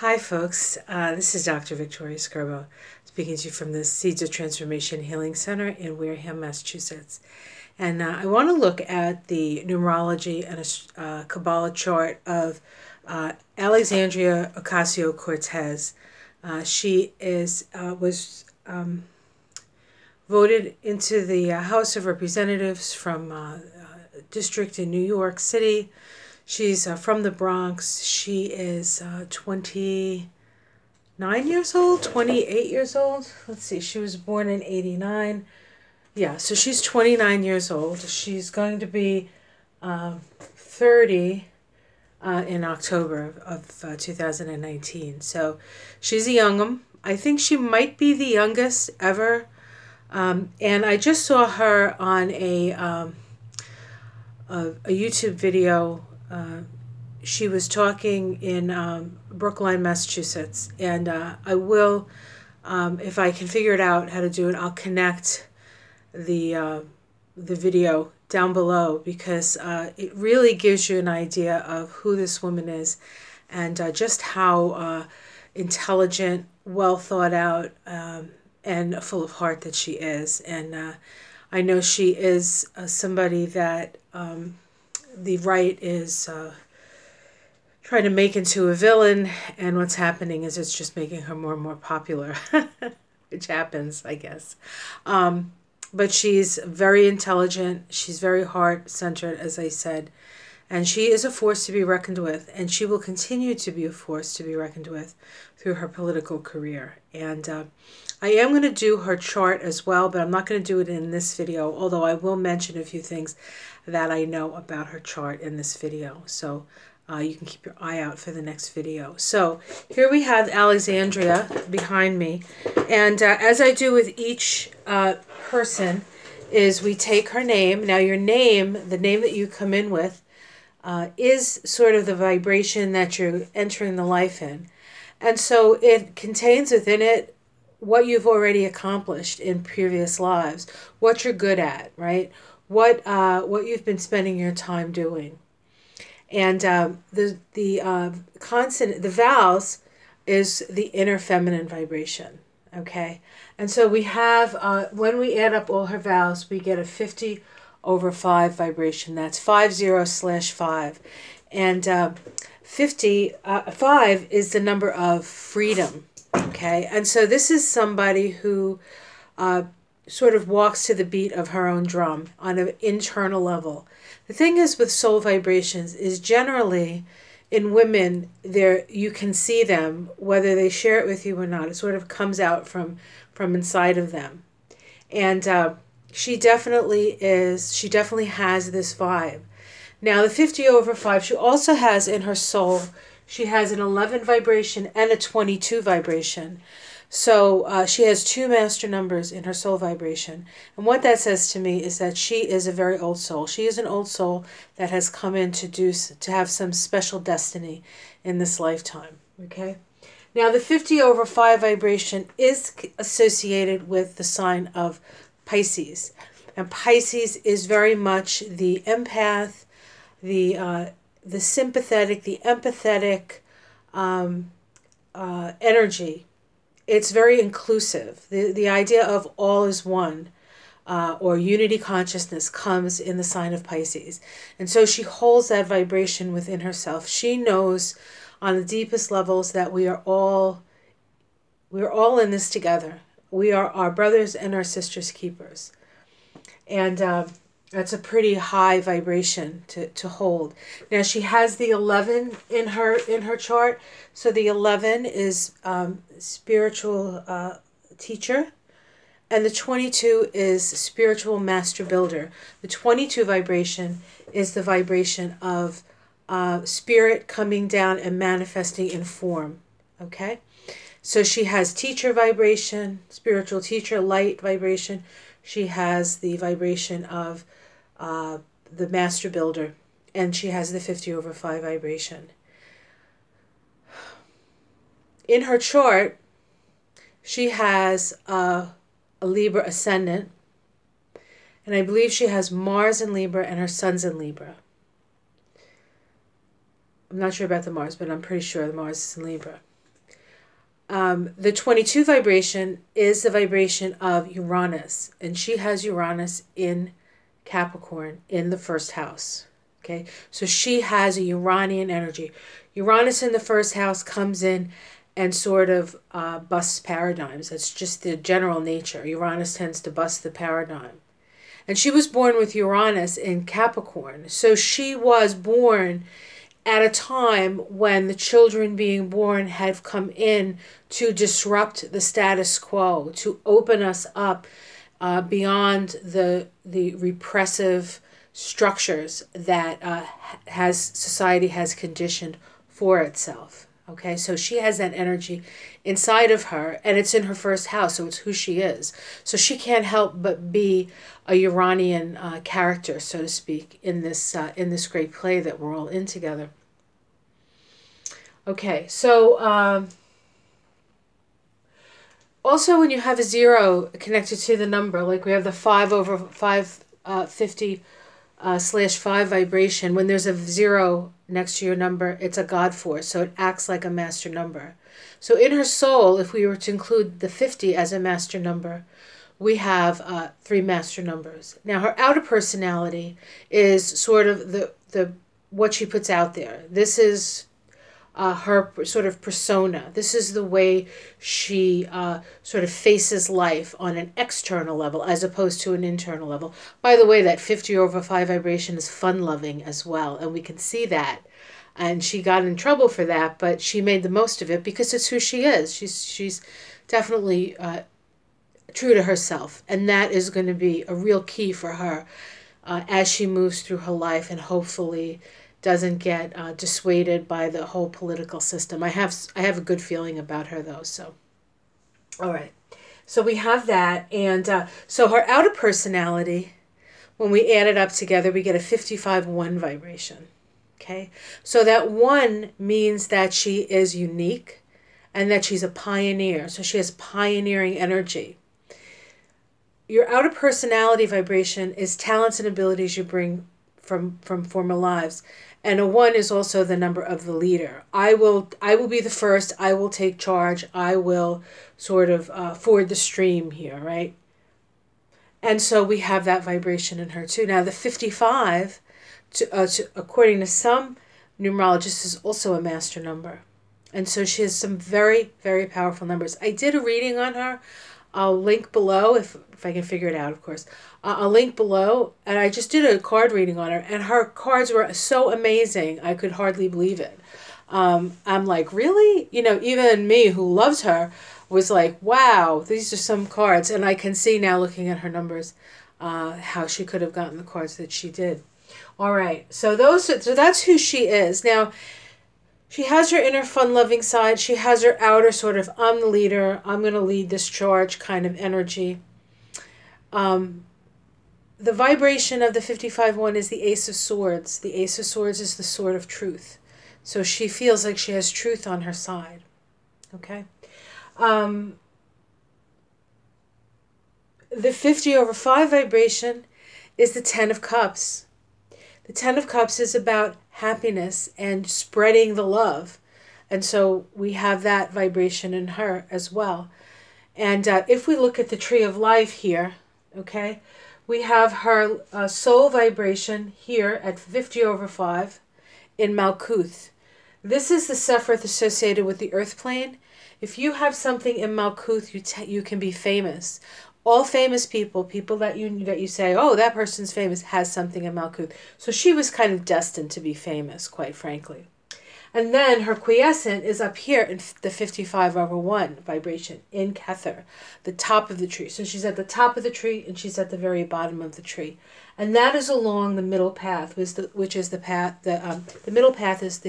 Hi folks, this is Dr. Victoria Skirbo speaking to you from the Seeds of Transformation Healing Center in Wareham, Massachusetts. And I want to look at the numerology and a Kabbalah chart of Alexandria Ocasio-Cortez. She was voted into the House of Representatives from a district in New York City. She's from the Bronx. She is 29 years old, 28 years old. Let's see, she was born in 89. Yeah, so she's 29 years old. She's going to be 30 in October of 2019. So she's a young'un. I think she might be the youngest ever. And I just saw her on a YouTube video. She was talking in Brookline, Massachusetts, and I will, if I can figure it out how to do it, I'll connect the video down below, because it really gives you an idea of who this woman is and just how intelligent, well thought out, and full of heart that she is. And I know she is somebody that the right is trying to make into a villain, and what's happening is it's just making her more and more popular, which happens, I guess. But she's very intelligent. She's very heart-centered, as I said, and she is a force to be reckoned with, and she will continue to be a force to be reckoned with through her political career. And I am going to do her chart as well, but I'm not going to do it in this video, although I will mention a few things that I know about her chart in this video. So you can keep your eye out for the next video. So here we have Alexandria behind me. And as I do with each person, is we take her name. Now your name, the name that you come in with, is sort of the vibration that you're entering the life in. And so it contains within it what you've already accomplished in previous lives, what you're good at, right? What you've been spending your time doing. And the vowels is the inner feminine vibration, okay? And so we have, when we add up all her vowels, we get a 50/5 vibration. That's 50/5. And 5 is the number of freedom, okay? And so this is somebody who sort of walks to the beat of her own drum on an internal level. The thing is with soul vibrations is generally in women, you can see them, whether they share it with you or not. It sort of comes out from inside of them. And she definitely has this vibe. Now the 50/5, she also has in her soul, she has an 11 vibration and a 22 vibration. So she has 2 master numbers in her soul vibration. And what that says to me is that she is a very old soul. She is an old soul that has come in to have some special destiny in this lifetime. Okay? Now the 50/5 vibration is associated with the sign of Pisces. And Pisces is very much the empath, the sympathetic, the empathetic energy. It's very inclusive. The idea of all is one, or unity consciousness, comes in the sign of Pisces. And so she holds that vibration within herself. She knows on the deepest levels that we're all in this together. We are our brothers and our sisters keepers. And that's a pretty high vibration to hold. Now she has the 11 in her chart. So the 11 is spiritual teacher, and the 22 is spiritual master builder. The 22 vibration is the vibration of spirit coming down and manifesting in form. Okay? So she has teacher vibration, spiritual teacher, light vibration. She has the vibration of the master builder, and she has the 50/5 vibration. In her chart, she has a Libra Ascendant, and I believe she has Mars in Libra and her Sun's in Libra. I'm not sure about the Mars, but I'm pretty sure the Mars is in Libra. The 22 vibration is the vibration of Uranus, and she has Uranus in Capricorn in the first house. Okay, so she has a Uranian energy. Uranus in the first house comes in and sort of busts paradigms. That's just the general nature. Uranus tends to bust the paradigm. And she was born with Uranus in Capricorn. So she was born at a time when the children being born have come in to disrupt the status quo, to open us up beyond the repressive structures that society has conditioned for itself. Okay, so she has that energy inside of her, and it's in her first house, so it's who she is. So she can't help but be a Uranian character, so to speak, in this great play that we're all in together. Okay, so also when you have a 0 connected to the number, like we have the 5/550 /5 vibration, when there's a 0 next to your number, it's a God force, so it acts like a master number. So in her soul, if we were to include the 50 as a master number, we have 3 master numbers. Now her outer personality is sort of the what she puts out there. This is her sort of persona. This is the way she sort of faces life on an external level as opposed to an internal level. By the way, that 50/5 vibration is fun-loving as well, and we can see that. And she got in trouble for that, but she made the most of it because it's who she is. She's definitely true to herself, and that is going to be a real key for her as she moves through her life and hopefully doesn't get dissuaded by the whole political system. I have a good feeling about her though. So, all right. So we have that, and so her outer personality, when we add it up together, we get a 55-1 vibration. Okay, so that 1 means that she is unique, and that she's a pioneer. So she has pioneering energy. Your outer personality vibration is talents and abilities you bring from former lives. And a 1 is also the number of the leader. I will be the first. I will take charge. I will sort of ford the stream here, right? And so we have that vibration in her too. Now the 55, according to some numerologists, is also a master number. And so she has some very, very powerful numbers. I did a reading on her. I'll link below if I can figure it out, of course. I'll link below, and I just did a card reading on her, and her cards were so amazing, I could hardly believe it. I'm like, really? You know, even me, who loves her, was like, wow, these are some cards. And I can see now, looking at her numbers, how she could have gotten the cards that she did. All right, so that's who she is. Now, she has her inner fun-loving side. She has her outer sort of, I'm the leader, I'm going to lead this charge kind of energy. The vibration of the 55-1 is the Ace of Swords. The Ace of Swords is the sword of truth. So she feels like she has truth on her side. Okay? The 50/5 vibration is the 10 of Cups. The 10 of Cups is about happiness and spreading the love. And so we have that vibration in her as well. And if we look at the Tree of Life here, okay, we have her soul vibration here at 50/5 in Malkuth. This is the Sephiroth associated with the earth plane. If you have something in Malkuth, you can be famous. All famous people that you say, oh, that person's famous, has something in Malkuth. So she was kind of destined to be famous, quite frankly. And then her quiescent is up here in the 55/1 vibration in Kether, the top of the tree. So she's at the top of the tree and she's at the very bottom of the tree. And that is along the middle path, which is the path, the middle path is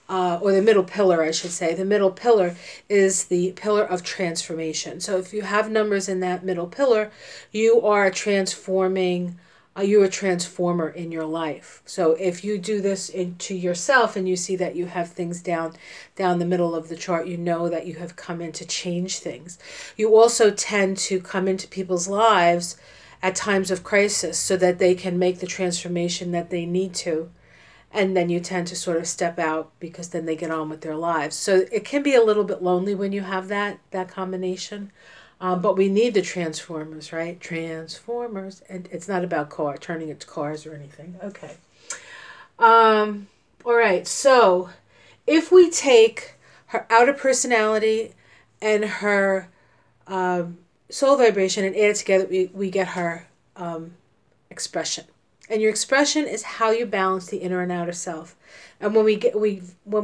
or the middle pillar, I should say. The middle pillar is the pillar of transformation. So if you have numbers in that middle pillar, you are transforming. You're a transformer in your life. So if you do this into yourself and you see that you have things down the middle of the chart, you know that you have come in to change things. You also tend to come into people's lives at times of crisis so that they can make the transformation that they need to. and then you tend to sort of step out because then they get on with their lives. So it can be a little bit lonely when you have that combination. But we need the transformers, right? Transformers. And it's not about turning into cars or anything. Okay. All right. So if we take her outer personality and her soul vibration and add it together, we get her expression. And your expression is how you balance the inner and outer self. And when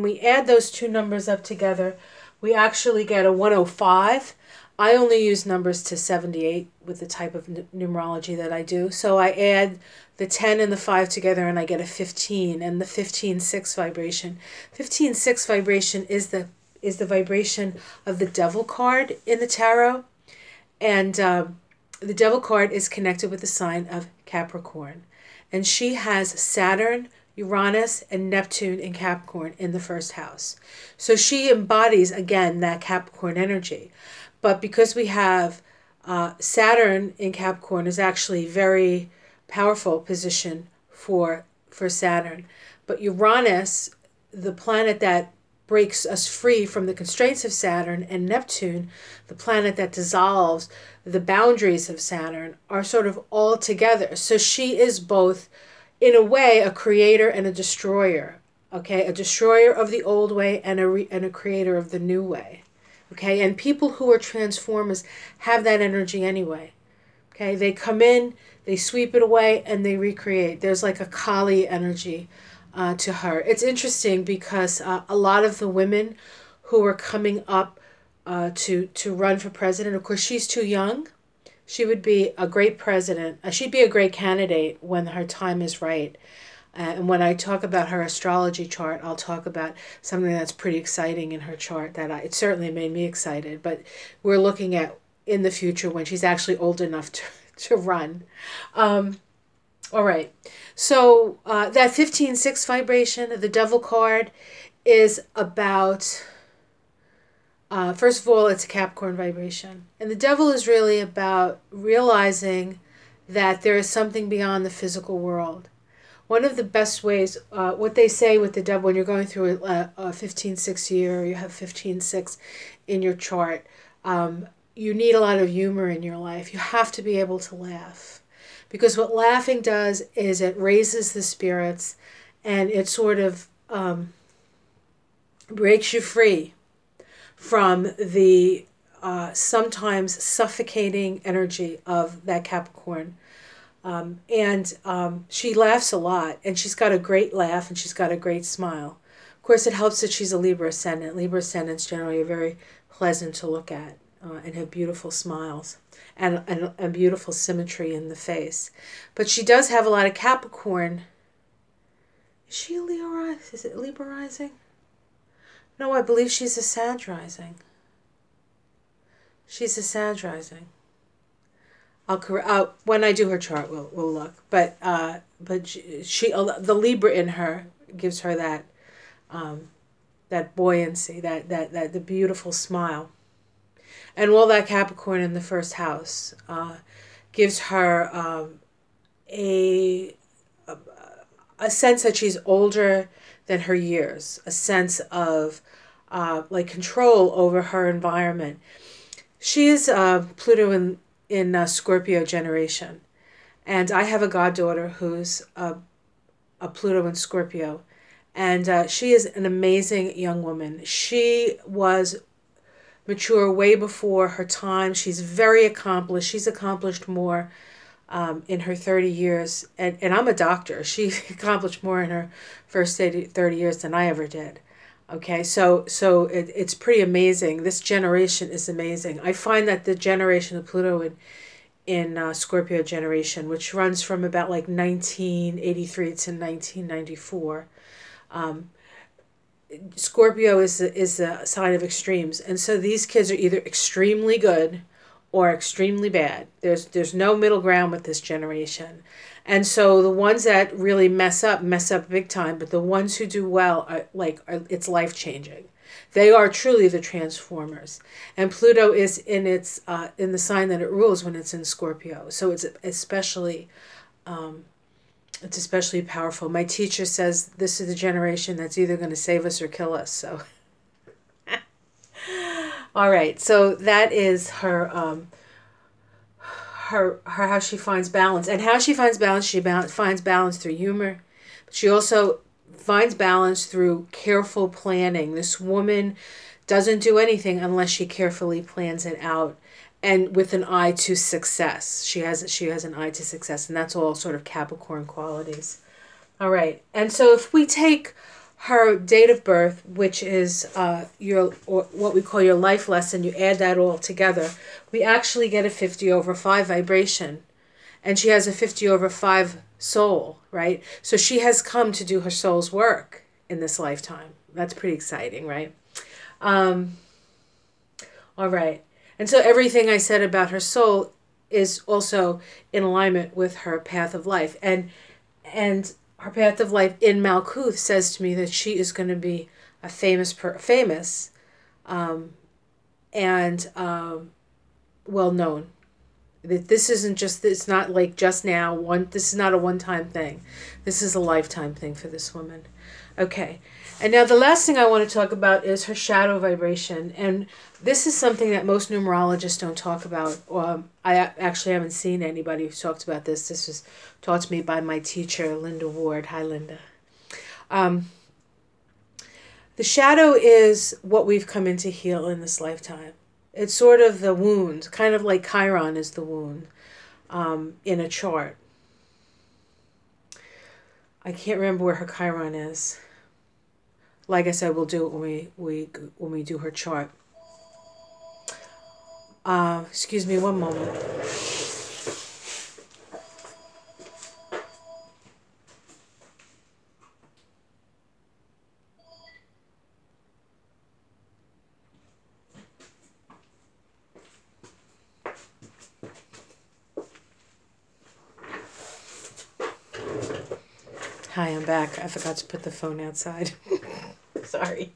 we add those two numbers up together, we actually get a 105. I only use numbers to 78 with the type of numerology that I do. So I add the 10 and the 5 together and I get a 15, and the 15-6 vibration. 15-6 vibration is the vibration of the Devil card in the tarot. And the Devil card is connected with the sign of Capricorn. And she has Saturn, Uranus, and Neptune in Capricorn in the first house. So she embodies, again, that Capricorn energy. But because we have Saturn in Capricorn is actually very powerful position for Saturn. But Uranus, the planet that breaks us free from the constraints of Saturn, and Neptune, the planet that dissolves the boundaries of Saturn, are sort of all together. So she is both, in a way, a creator and a destroyer. Okay, a destroyer of the old way and a creator of the new way. Okay, and people who are transformers have that energy anyway. Okay, they come in, they sweep it away, and they recreate. There's like a Kali energy to her. It's interesting because a lot of the women who are coming up to run for president, of course, she's too young. She would be a great president. She'd be a great candidate when her time is right. And when I talk about her astrology chart, I'll talk about something that's pretty exciting in her chart that it certainly made me excited. But we're looking at in the future when she's actually old enough to run. All right. So that 15-6 vibration, the Devil card, is about, first of all, it's a Capricorn vibration. And the Devil is really about realizing that there is something beyond the physical world. One of the best ways, what they say with the Devil, when you're going through a 15-6 year, or you have 15-6 in your chart, you need a lot of humor in your life. You have to be able to laugh. Because what laughing does is it raises the spirits, and it sort of breaks you free from the sometimes suffocating energy of that Capricorn. She laughs a lot, and she's got a great laugh, and she's got a great smile. Of course, it helps that she's a Libra Ascendant. Libra Ascendants generally are very pleasant to look at and have beautiful smiles and beautiful symmetry in the face. But she does have a lot of Capricorn. Is she a Leo rising? Is it Libra rising? No, I believe she's a Sag rising. She's a Sag rising. When I do her chart, we'll look. But she the Libra in her gives her that that buoyancy, that the beautiful smile, and all that Capricorn in the first house gives her a sense that she's older than her years, a sense of like control over her environment. She is Pluto in Scorpio generation, and I have a goddaughter who's a Pluto in Scorpio, and she is an amazing young woman. She was mature way before her time. She's very accomplished. She's accomplished more in her 30 years, and I'm a doctor. She accomplished more in her first 30 years than I ever did. Okay, so it's pretty amazing. This generation is amazing. I find that the generation of Pluto in Scorpio generation, which runs from about like 1983 to 1994, Scorpio is a sign of extremes, and so these kids are either extremely good or extremely bad. There's no middle ground with this generation. And so the ones that really mess up big time, but the ones who do well it's life-changing. They are truly the transformers. And Pluto is in the sign that it rules when it's in Scorpio. So it's especially It's especially powerful. My teacher says this is the generation that's either going to save us or kill us. So, all right. So that is her, her how she finds balance, and how she finds balance. She finds balance through humor. She also finds balance through careful planning. This woman doesn't do anything unless she carefully plans it out, and with an eye to success. She has an eye to success, and that's all sort of Capricorn qualities. All right, and so if we take her date of birth, which is what we call your life lesson, you add that all together, we actually get a 50/5 vibration, and she has a 50/5 soul, right? So she has come to do her soul's work in this lifetime. That's pretty exciting, right? All right. And so everything I said about her soul is also in alignment with her path of life. And her path of life in Malkuth says to me that she is going to be a well known. That this isn't just, it's not like just now, this is not a one-time thing. This is a lifetime thing for this woman. Okay. And now the last thing I want to talk about is her shadow vibration. And this is something that most numerologists don't talk about. I actually haven't seen anybody who's talked about this. This was taught to me by my teacher, Linda Ward. Hi, Linda. The shadow is what we've come in to heal in this lifetime. It's sort of the wound, kind of like Chiron is the wound in a chart. I can't remember where her Chiron is. Like I said, we'll do it when we do her chart. Excuse me one moment. Hi, I'm back. I forgot to put the phone outside. Sorry.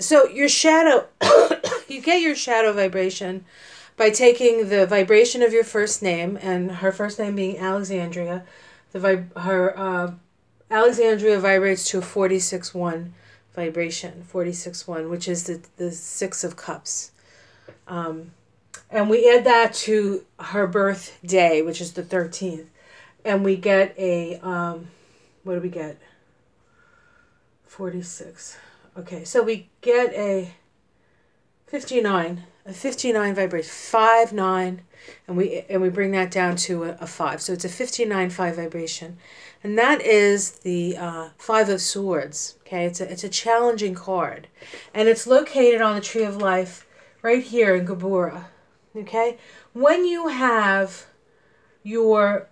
So your shadow, you get your shadow vibration by taking the vibration of your first name, and her first name being Alexandria. Alexandria vibrates to a 46-1 vibration, 46-1, which is the Six of Cups. And we add that to her birthday, which is the 13th. And we get a, what do we get? 46. Okay, so we get a 59 vibration, 5-9, and we bring that down to a 5. So it's a 59-5 vibration. And that is the 5 of Swords. Okay, it's a challenging card. And it's located on the Tree of Life right here in Gabura. Okay? When you have your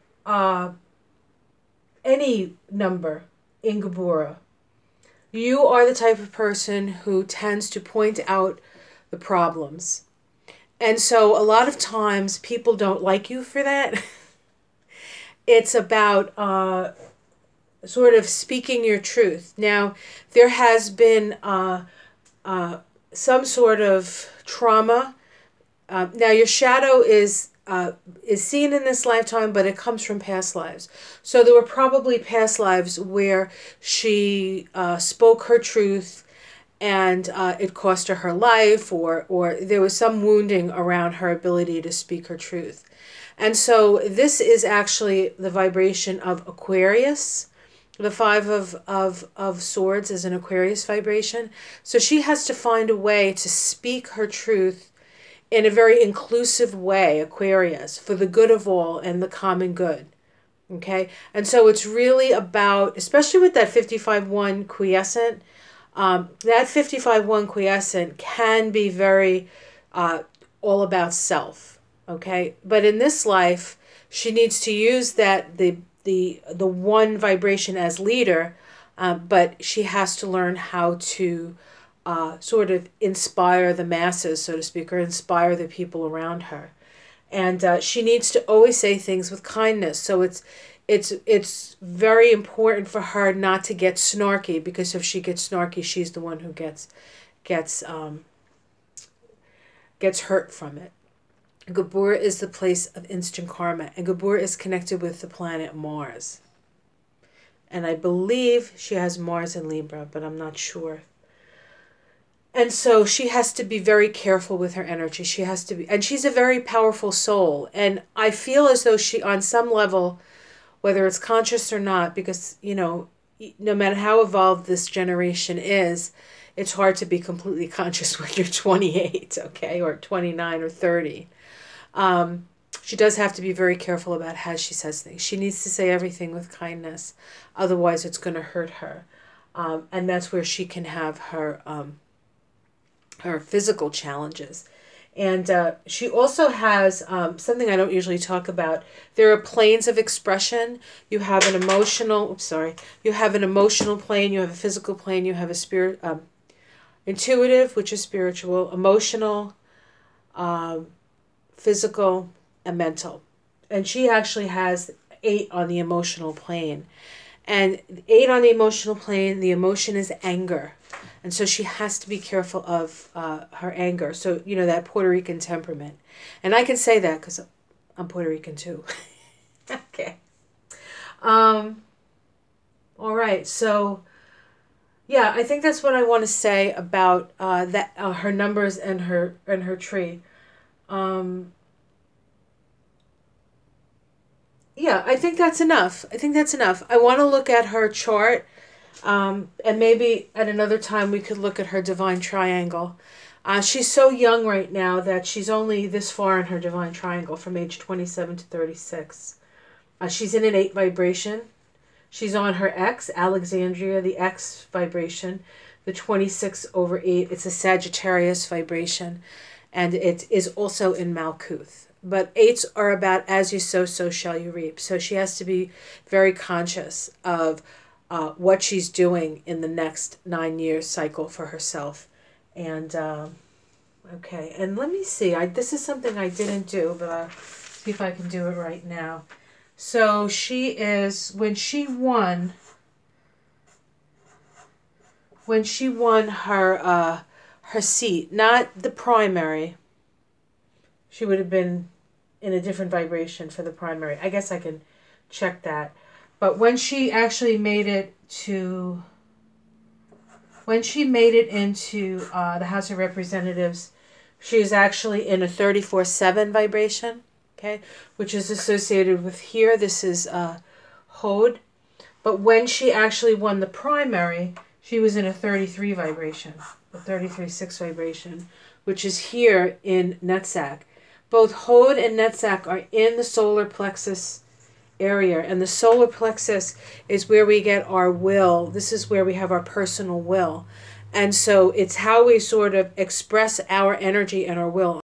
any number in Gabura, you are the type of person who tends to point out the problems. And so a lot of times people don't like you for that. It's about sort of speaking your truth. Now, there has been some sort of trauma. Now, your shadow is seen in this lifetime, but it comes from past lives. So there were probably past lives where she spoke her truth, and it cost her her life, or there was some wounding around her ability to speak her truth. And so this is actually the vibration of Aquarius. The 5 of Swords is an Aquarius vibration. So she has to find a way to speak her truth in a very inclusive way, Aquarius, for the good of all and the common good. Okay? And so it's really about, especially with that 55-1 quiescent, that 55-1 quiescent can be very all about self. Okay? But in this life, she needs to use that the one vibration as leader, but she has to learn how to sort of inspire the masses, so to speak, or inspire the people around her. And she needs to always say things with kindness. So it's very important for her not to get snarky, because if she gets snarky, she's the one who gets hurt from it. Gabor is the place of instant karma, and Gabor is connected with the planet Mars. And I believe she has Mars in Libra, but I'm not sure. And so she has to be very careful with her energy. She has to be, and she's a very powerful soul. And I feel as though she, on some level, whether it's conscious or not, because, you know, no matter how evolved this generation is, it's hard to be completely conscious when you're 28, okay, or 29 or 30. She does have to be very careful about how she says things. She needs to say everything with kindness. Otherwise, it's going to hurt her. And that's where she can have her physical challenges. And she also has something I don't usually talk about. There are planes of expression. You have an emotional, you have an emotional plane, you have a physical plane, you have a spirit, intuitive, which is spiritual, emotional, physical, and mental. And she actually has 8 on the emotional plane. And 8 on the emotional plane, the emotion is anger. And so she has to be careful of her anger. So, you know, that Puerto Rican temperament. And I can say that because I'm Puerto Rican too. Okay. All right. So, yeah, I think that's what I want to say about that her numbers and her tree. Yeah, I think that's enough. I want to look at her chart. And maybe at another time we could look at her divine triangle. She's so young right now that she's only this far in her divine triangle, from age 27 to 36. She's in an 8 vibration. She's on her X, Alexandria, the X vibration, the 26/8. It's a Sagittarius vibration, and it is also in Malkuth. But 8s are about as you sow, so shall you reap. So she has to be very conscious of what she's doing in the next 9-year cycle for herself. And, okay, and let me see. This is something I didn't do, but I'll see if I can do it right now. So she is, when she won her seat, not the primary, she would have been in a different vibration for the primary. I guess I can check that. But when she actually made it into the House of Representatives, she is actually in a 34/7 vibration, okay, which is associated with here. This is Hod. But when she actually won the primary, she was in a 33 vibration, a 33/6 vibration, which is here in Netzach. Both Hod and Netzach are in the solar plexus area, and the solar plexus is where we get our will. This is where we have our personal will. And so it's how we sort of express our energy and our will